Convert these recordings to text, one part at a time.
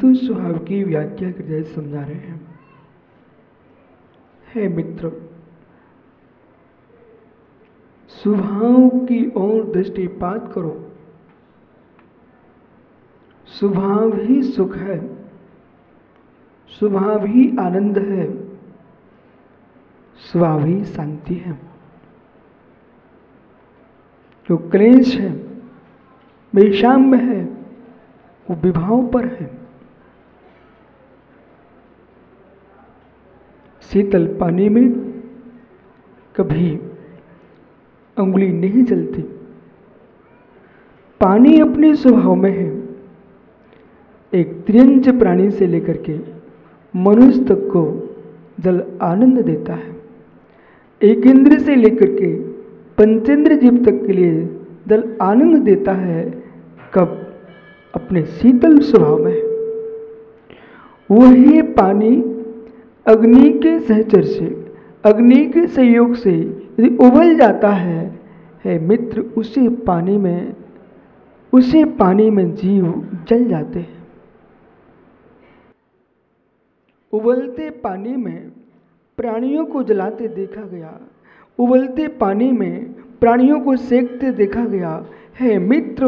ऋतु स्वभाव की व्याख्या करके समझा रहे हैं। हे मित्र, स्वभाव की ओर दृष्टिपात करो। स्वभाव ही सुख है, स्वभाव ही आनंद है, स्वभाव ही शांति है। जो क्लेश है, वैषम्य है, वो विभाव पर है। शीतल पानी में कभी अंगुली नहीं चलती। पानी अपने स्वभाव में है, एक त्रियंच प्राणी से लेकर के मनुष्य तक को जल आनंद देता है। एक इंद्र से लेकर के पंचेंद्र जीव तक के लिए जल आनंद देता है। कब? अपने शीतल स्वभाव में। वही पानी अग्नि के सहचर से, अग्नि के संयोग से यदि उबल जाता है मित्र, उसी पानी में जीव जल जाते हैं। उबलते पानी में प्राणियों को जलाते देखा गया, उबलते पानी में प्राणियों को सेकते देखा गया। है मित्र,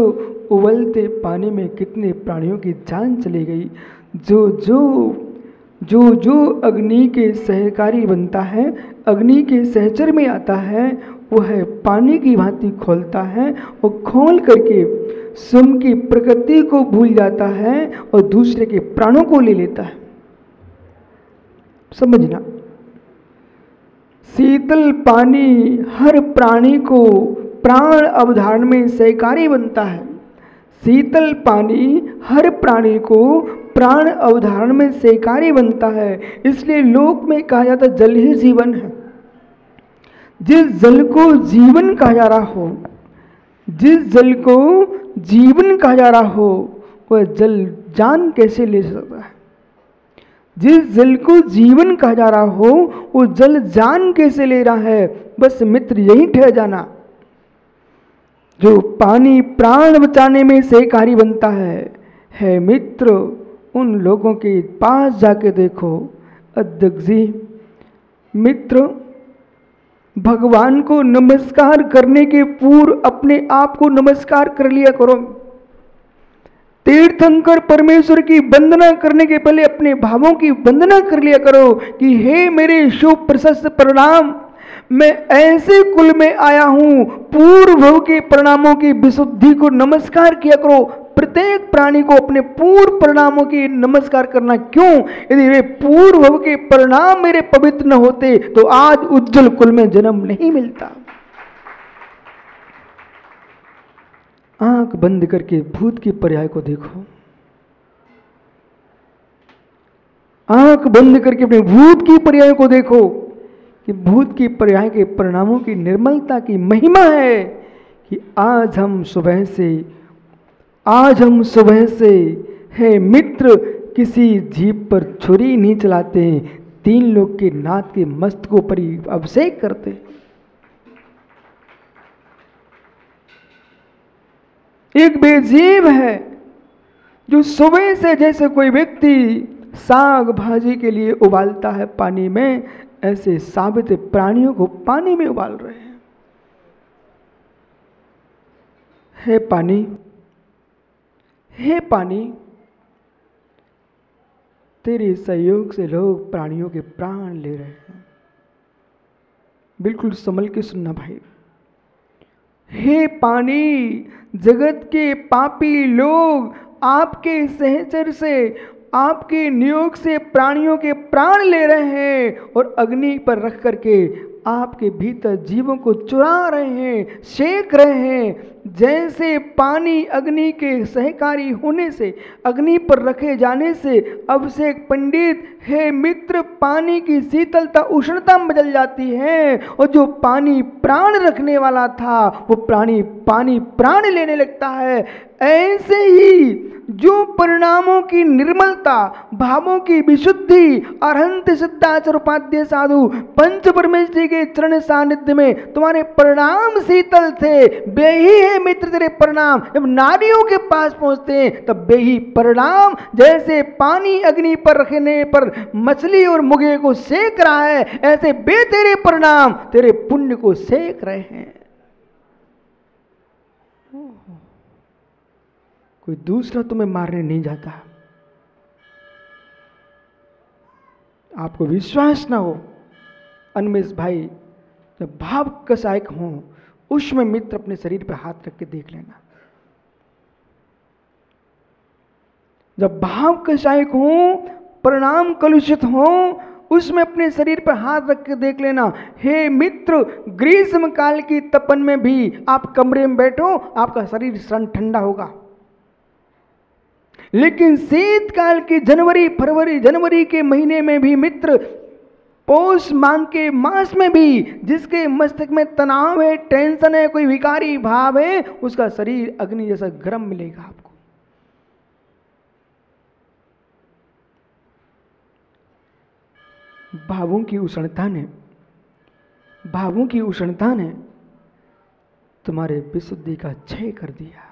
उबलते पानी में कितने प्राणियों की जान चली गई। जो अग्नि के सहकारी बनता है, अग्नि के सहचर में आता है, वह पानी की भांति खोलता है और खोल करके स्वयं की प्रकृति को भूल जाता है और दूसरे के प्राणों को ले लेता है। समझना, शीतल पानी हर प्राणी को प्राण अवधारण में सहकारी बनता है। शीतल पानी हर प्राणी को प्राण अवधारण में सहकारी बनता है। इसलिए लोक में कहा जाता है जल ही जीवन है। जिस जल को जीवन कहा जा रहा हो, जिस जल को जीवन कहा जा रहा हो, वह जल जान कैसे ले सकता है? जिस जल को जीवन कहा जा रहा हो, वो जल जान कैसे ले रहा है? बस मित्र यही ठहर जाना। जो पानी प्राण बचाने में सहकारी बनता है मित्र, उन लोगों के पास जाके देखो। अध्यक्ष जी, मित्र, भगवान को नमस्कार करने के पूर्व अपने आप को नमस्कार कर लिया करो। तीर्थंकर परमेश्वर की वंदना करने के पहले अपने भावों की वंदना कर लिया करो कि हे मेरे शुभ प्रशस्त प्रणाम, मैं ऐसे कुल में आया हूं। पूर्व के परिणामों की विशुद्धि को नमस्कार किया करो। प्रत्येक प्राणी को अपने पूर्व परिणामों की नमस्कार करना क्यों? यदि वे पूर्व के परिणाम मेरे पवित्र न होते तो आज उज्जवल कुल में जन्म नहीं मिलता। आंख बंद करके भूत की पर्याय को देखो। आंख बंद करके अपने भूत की पर्याय को देखो कि भूत की पर्याय के परिणामों की निर्मलता की महिमा है कि आज हम सुबह से है मित्र किसी जीव पर छुरी नहीं चलाते, 3 लोग के नाथ के मस्तकों पर ही अभिषेक करते। एक बेजीव है जो सुबह से जैसे कोई व्यक्ति साग भाजी के लिए उबालता है पानी में, ऐसे साबित प्राणियों को पानी में उबाल रहे हैं। हे पानी, तेरे सहयोग से लोग प्राणियों के प्राण ले रहे हैं। बिल्कुल संभल के सुनना भाई। हे पानी, जगत के पापी लोग आपके सहचर से, आपके नियोग से प्राणियों के प्राण ले रहे हैं और अग्नि पर रख करके आपके भीतर जीवों को चुरा रहे हैं, सेक रहे हैं। जैसे पानी अग्नि के सहकारी होने से, अग्नि पर रखे जाने से अभिषेक पंडित, हे मित्र, पानी की शीतलता उष्णता में बदल जाती है और जो पानी प्राण रखने वाला था वो पानी प्राण लेने लगता है। ऐसे ही जो परिणामों की निर्मलता, भावों की विशुद्धि, अरहंत सिद्धाचार उपाध्याय साधु पंच परमेश्वरी के चरण सानिध्य में तुम्हारे परिणाम शीतल थे, वे ही है हे मित्र तेरे परिणाम जब नारियों के पास पहुंचते हैं तब वे ही परिणाम जैसे पानी अग्नि पर रखने पर मछली और मुर्गे को सेक रहा है, ऐसे वे तेरे परिणाम तेरे पुण्य को सेक रहे हैं। कोई दूसरा तुम्हें मारने नहीं जाता। आपको विश्वास ना हो, अनमेश भाई जब भाव कसायक हो उसमें मित्र अपने शरीर पर हाथ रख के देख लेना। जब भाव कसायक हो, परिणाम कलुषित हो, उसमें अपने शरीर पर हाथ रख के देख लेना। हे मित्र, ग्रीष्म काल की तपन में भी आप कमरे में बैठो, आपका शरीर ठंडा होगा, लेकिन शीतकाल की जनवरी के महीने में भी मित्र, पौष मांग के मास में भी जिसके मस्तिष्क में तनाव है, टेंशन है, कोई विकारी भाव है, उसका शरीर अग्नि जैसा गर्म मिलेगा आपको। भावों की उष्णता ने तुम्हारे विशुद्धि का क्षय कर दिया।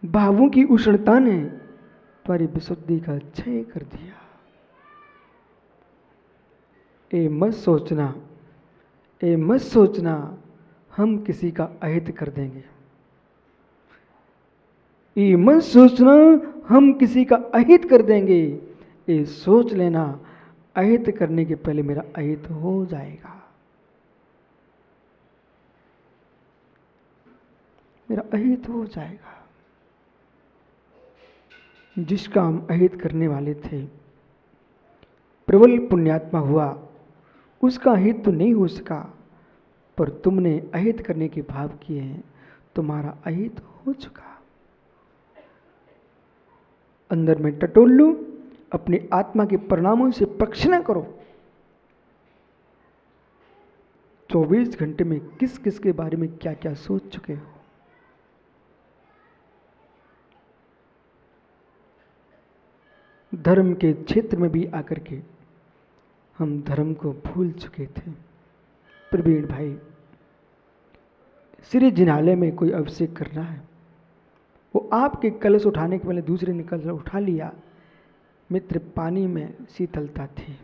भावों की उष्णता ने तुम्हारी विशुद्धि का क्षय कर दिया। ए मत सोचना हम किसी का अहित कर देंगे। ये मत सोचना हम किसी का अहित कर देंगे। ये सोच लेना अहित करने के पहले मेरा अहित हो जाएगा। मेरा अहित हो जाएगा। जिसका हम अहित करने वाले थे, प्रबल पुण्यात्मा हुआ, उसका अहित तो नहीं हो सका, पर तुमने अहित करने के भाव किए हैं, तुम्हारा अहित हो चुका। अंदर में टटोल लो, अपनी आत्मा के परिणामों से प्रक्षालन करो। 24 घंटे में किस किस के बारे में क्या क्या सोच चुके हो। धर्म के क्षेत्र में भी आकर के हम धर्म को भूल चुके थे। प्रवीण भाई, श्री जिनालय में कोई अभिषेक करना है, वो आपके कलश उठाने के पहले दूसरे ने कलश उठा लिया। मित्र, पानी में शीतलता थी,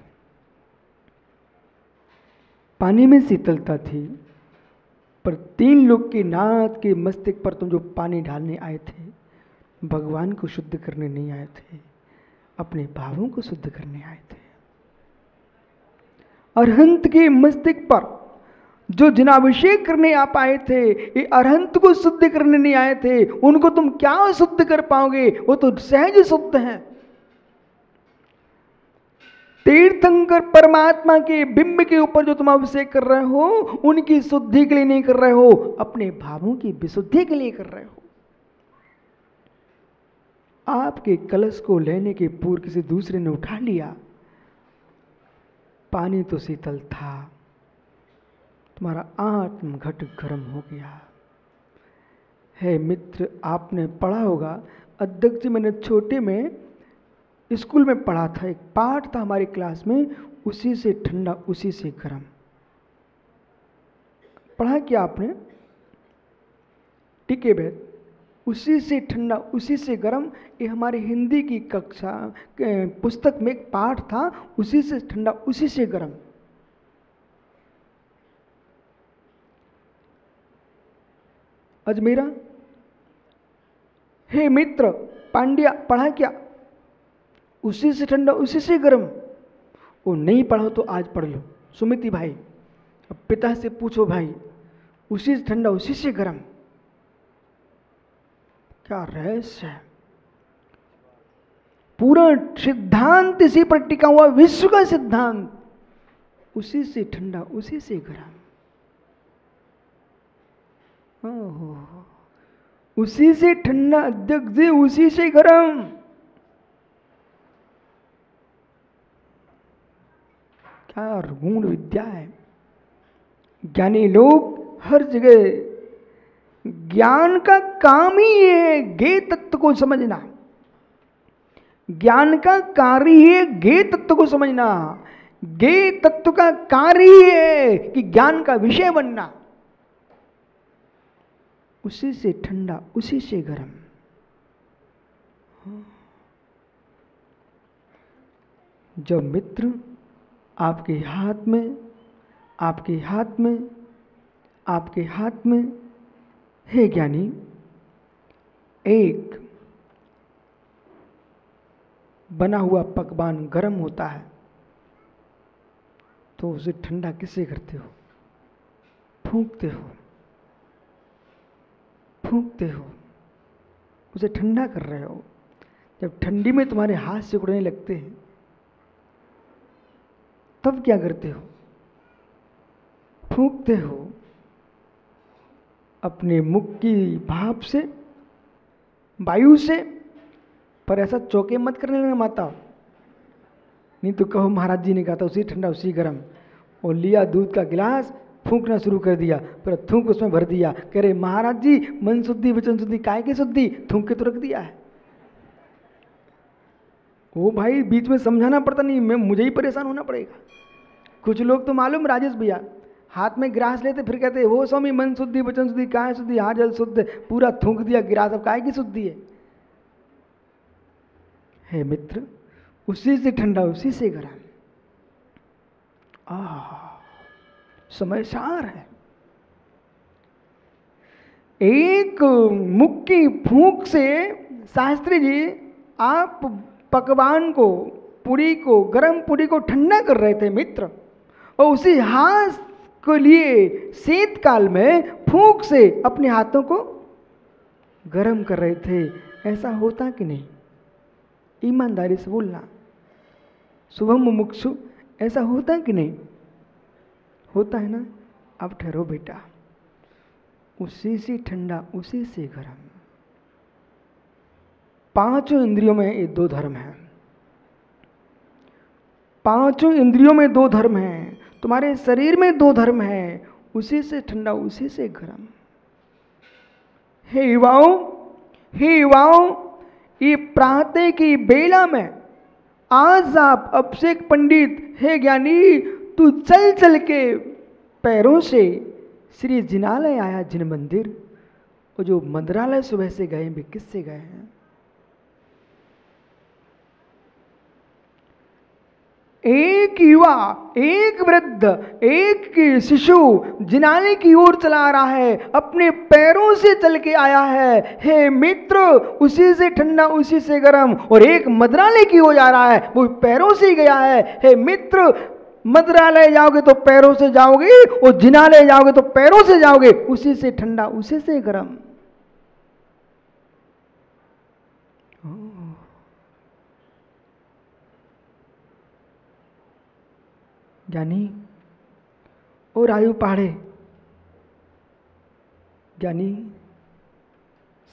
पानी में शीतलता थी, पर 3 लोग के नाथ के मस्तक पर तुम जो पानी डालने आए थे, भगवान को शुद्ध करने नहीं आए थे, अपने भावों को शुद्ध करने आए थे। अरहंत के मस्तक पर जो जिनाभिषेक करने आप आए थे, ये अरहंत को शुद्ध करने नहीं आए थे। उनको तुम क्या शुद्ध कर पाओगे, वो तो सहज शुद्ध हैं। तीर्थंकर परमात्मा के बिंब के ऊपर जो तुम अभिषेक कर रहे हो, उनकी शुद्धि के लिए नहीं कर रहे हो, अपने भावों की विशुद्धि के लिए कर रहे हो। आपके कलश को लेने के पूर्व किसी दूसरे ने उठा लिया, पानी तो शीतल था, तुम्हारा आत्म घट गर्म हो गया। है मित्र, आपने पढ़ा होगा, अध्यक्ष जी, मैंने छोटे में स्कूल में पढ़ा था, एक पाठ था हमारी क्लास में, उसी से ठंडा उसी से गर्म। पढ़ा क्या आपने? टिके बैठ, उसी से ठंडा उसी से गर्म। ये हमारी हिंदी की कक्षा पुस्तक में एक पाठ था, उसी से ठंडा उसी से गर्म। अजमेरा, हे मित्र पांड्या, पढ़ा क्या? उसी से ठंडा उसी से गर्म। वो नहीं पढ़ो तो आज पढ़ लो। सुमिति भाई, अब पिता से पूछो भाई, उसी से ठंडा उसी से गर्म, क्या रहस्य है। पूरा सिद्धांत इसी पर टिका हुआ, विश्व का सिद्धांत, उसी से ठंडा उसी से गर्म। ओहो, उसी से ठंडा अध्यक्ष जी, उसी से गर्म। क्या गूढ़ विद्या है। ज्ञानी लोग हर जगह, ज्ञान का काम ही ये है ज्ञेय तत्व को समझना। ज्ञान का कार्य ही है ज्ञेय तत्व को समझना। ज्ञेय तत्व का कार्य ही है कि ज्ञान का विषय बनना। उसी से ठंडा, उसी से गर्म। जब मित्र आपके हाथ में, आपके हाथ में, आपके हाथ में, हे ज्ञानी, एक बना हुआ पकवान गर्म होता है तो उसे ठंडा किससे करते हो? फूंकते हो, फूंकते हो, उसे ठंडा कर रहे हो। जब ठंडी में तुम्हारे हाथ सिकुड़ने लगते हैं तब क्या करते हो? फूंकते हो अपने मुख की भाप से, वायु से। पर ऐसा चौके मत करने लगना माता, नहीं तो कहो महाराज जी ने कहा था उसी ठंडा उसी गर्म। और लिया दूध का गिलास, फूंकना शुरू कर दिया, फिर थूक उसमें भर दिया। कह रहे महाराज जी मन शुद्धि वचन शुद्धि काय की शुद्धि, थूक के तो रख दिया है। वो भाई बीच में समझाना पड़ता नहीं, मैं मुझे ही परेशान होना पड़ेगा। कुछ लोग तो मालूम राजेश भैया हाथ में गिलास लेते फिर कहते हो स्वामी मन शुद्धि वचन शुद्धि काय शुद्धि, हाँ जल शुद्ध, पूरा थूक दिया गिलास, अब काय की शुद्धि है? हे मित्र उसी से ठंडा उसी से गर्म। समय सार है। एक मुख की फूंक से शास्त्री जी आप पकवान को, पूरी को, गर्म पूरी को ठंडा कर रहे थे मित्र, और उसी हाथ को लिए शीतकाल में फूंक से अपने हाथों को गर्म कर रहे थे। ऐसा होता कि नहीं? ईमानदारी से बोलना शुभम मुमुक्षु, ऐसा होता है कि नहीं? होता है ना? अब ठहरो बेटा, उसी से ठंडा उसी से गर्म। पांचों इंद्रियों में ये दो धर्म है, पांचों इंद्रियों में दो धर्म हैं, तुम्हारे शरीर में दो धर्म है, उसी से ठंडा उसी से गर्म। हे युवाओं, हे युवाओं, ये प्रातः की बेला में आज आप अभिषेक पंडित, हे ज्ञानी, तू चल चल के पैरों से श्री जिनालय आया, जिन मंदिर। और जो मंदिरालय सुबह से गए वे किससे गए हैं? एक युवा, एक वृद्ध, एक शिशु जिनालय की ओर चला रहा है, अपने पैरों से चल के आया है। हे मित्र उसी से ठंडा उसी से गर्म। और एक मंदिरालय की ओर जा रहा है, वो पैरों से ही गया है। हे मित्र मंदिरालय जाओगे तो पैरों से जाओगे, और जिनालय जाओगे तो पैरों से जाओगे, उसी से ठंडा उसी से गर्म। ज्ञानी और आयु पहाड़े, ज्ञानी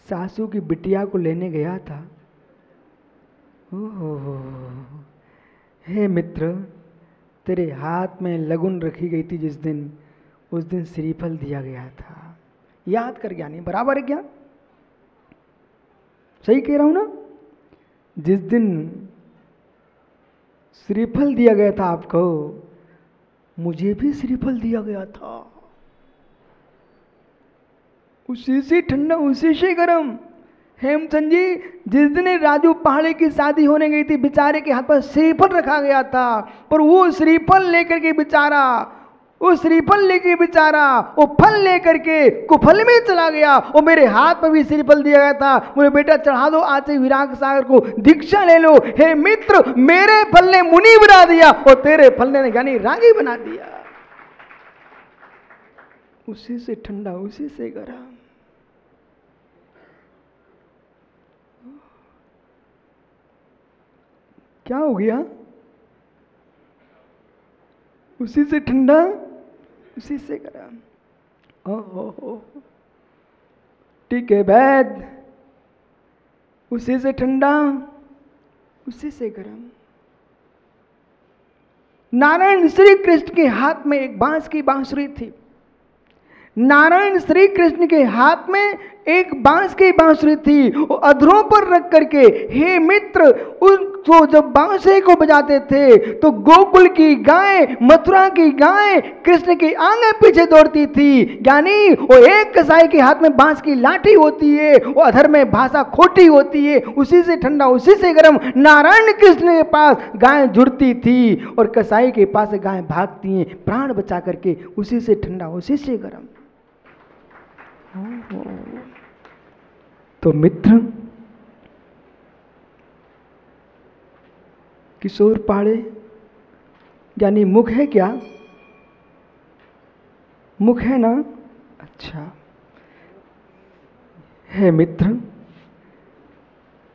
सासू की बिटिया को लेने गया था। ओहो, हे मित्र तेरे हाथ में लगुन रखी गई थी जिस दिन, उस दिन श्रीफल दिया गया था। याद कर ज्ञानी, बराबर है क्या? सही कह रहा हूं ना? जिस दिन श्रीफल दिया गया था आपको, मुझे भी श्रीफल दिया गया था। उसी से ठंडा उसी से गर्म। हेमचंद जी जिस दिन राजू पहाड़ी की शादी होने गई थी, बेचारे के हाथ पर श्रीफल रखा गया था, पर वो श्रीफल लेकर के बेचारा, वो श्रीफल लेके बेचारा वो फल लेकर के कुफल में चला गया। और मेरे हाथ पर भी श्रीफल दिया गया था, बोले बेटा चढ़ा दो आज से विराग सागर को, दीक्षा ले लो। हे मित्र मेरे फल ने मुनि बना दिया और तेरे फल ने ज्ञानी रागी बना दिया। उसी से ठंडा उसी से गर्म। क्या हो गया? उसी से ठंडा उसी से गर्म। ओहो ठीक है वैद, उसी से ठंडा उसी से गर्म। नारायण श्री कृष्ण के हाथ में एक बांस की बांसुरी थी। नारायण श्री कृष्ण के हाथ में एक बांस की बांसुरी थी, वो अधरों पर रख करके, हे मित्र, उसको जब बांसुरी को बजाते थे तो गोकुल की गाय, मथुरा की गाय कृष्ण के आगे पीछे दौड़ती थी। यानी वो एक कसाई के हाथ में बांस की लाठी होती है, वो अधर में भाषा खोटी होती है, उसी से ठंडा उसी से गर्म नारायण कृष्ण के पास गाय जुड़ती थी और कसाई के पास गाय भागती हैं प्राण बचा करके, उसी से ठंडा उसी से गर्म। तो मित्र, किशोर पाड़े यानी मुख है क्या? मुख है ना? अच्छा है मित्र,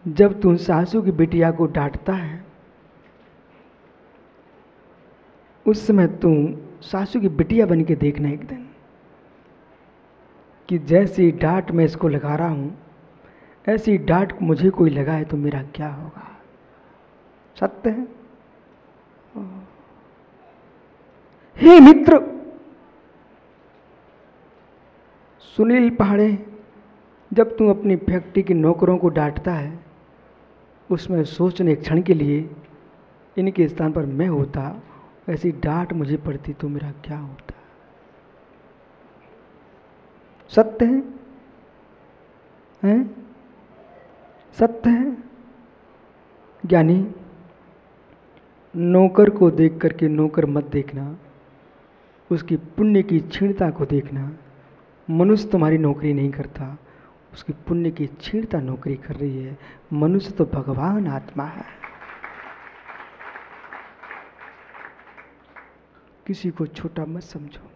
जब तू सासू की बिटिया को डांटता है उस समय तू सासू की बिटिया बन के देखना एक दिन कि जैसी डांट मैं इसको लगा रहा हूं, ऐसी डांट मुझे कोई लगाए तो मेरा क्या होगा। सत्य है। हे मित्र, सुनील पहाड़े, जब तू अपनी फैक्ट्री के नौकरों को डांटता है उसमें सोचने एक क्षण के लिए इनके स्थान पर मैं होता, ऐसी डांट मुझे पड़ती तो मेरा क्या होता। सत्य है, हैं? सत्य है। ज्ञानी, नौकर को देख करके नौकर मत देखना, उसकी पुण्य की क्षीणता को देखना। मनुष्य तुम्हारी नौकरी नहीं करता, उसकी पुण्य की क्षीणता नौकरी कर रही है। मनुष्य तो भगवान आत्मा है। किसी को छोटा मत समझो।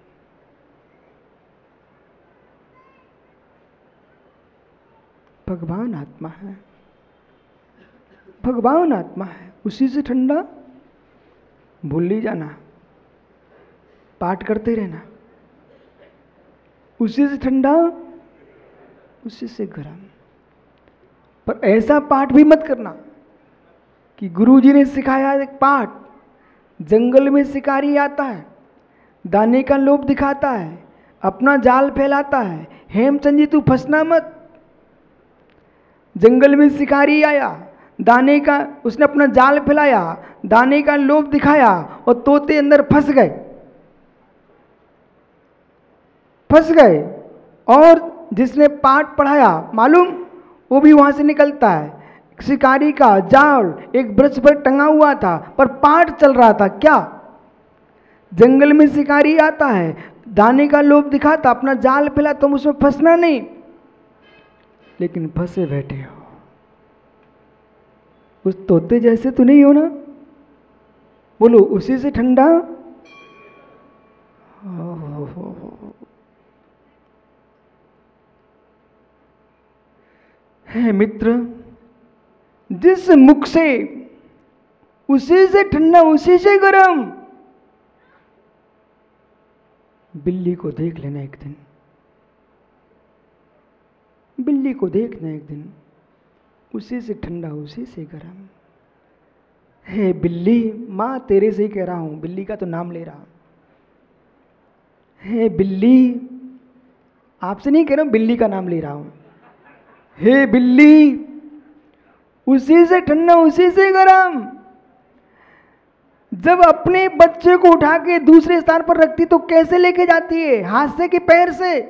भगवान आत्मा है, भगवान आत्मा है, उसी से ठंडा। भूल नहीं जाना, पाठ करते रहना, उसी से ठंडा उसी से गर्म। पर ऐसा पाठ भी मत करना कि गुरुजी ने सिखाया एक पाठ, जंगल में शिकारी आता है, दाने का लोभ दिखाता है, अपना जाल फैलाता है, हेमचंद जी तू फंसना मत। जंगल में शिकारी आया, दाने का, उसने अपना जाल फैलाया, दाने का लोभ दिखाया और तोते अंदर फंस गए, फंस गए। और जिसने पाठ पढ़ाया मालूम, वो भी वहां से निकलता है। शिकारी का जाल एक वृक्ष पर टंगा हुआ था पर पाठ चल रहा था। क्या? जंगल में शिकारी आता है, दाने का लोभ दिखाता, अपना जाल फैला, तुम उसमें फंसना नहीं, लेकिन फंसे बैठे हो। उस तोते जैसे तो नहीं हो ना? बोलो, उसी से ठंडा। है मित्र, जिस मुख से, उसी से ठंडा उसी से गर्म। बिल्ली को देख लेना एक दिन, बिल्ली को देखना एक दिन, उसी से ठंडा उसी से गर्म। हे बिल्ली, मां तेरे से ही कह रहा हूं, बिल्ली का तो नाम ले रहा हूं। हे बिल्ली, आपसे नहीं कह रहा हूं, बिल्ली का नाम ले रहा हूं। हे बिल्ली, उसी से ठंडा उसी से गर्म। जब अपने बच्चे को उठा के दूसरे स्थान पर रखती तो कैसे लेके जाती है? हाथ से कि पैर से?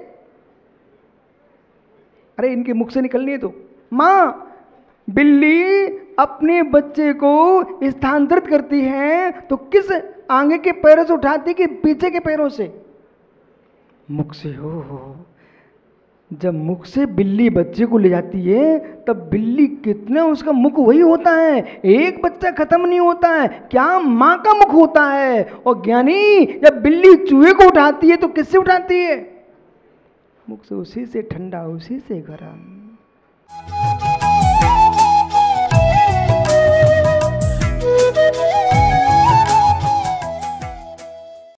अरे इनके मुख से निकलनी है तो। मां, बिल्ली अपने बच्चे को स्थानांतरित करती है तो किस आगे के पैरों से उठाती कि पीछे के पैरों से? मुख से। हो जब मुख से बिल्ली बच्चे को ले जाती है तब बिल्ली कितना, उसका मुख वही होता है, एक बच्चा खत्म नहीं होता है। क्या? मां का मुख होता है। और ज्ञानी, जब बिल्ली चूहे को उठाती है तो किससे उठाती है? मुख से, उसी से ठंडा उसी से गर्म।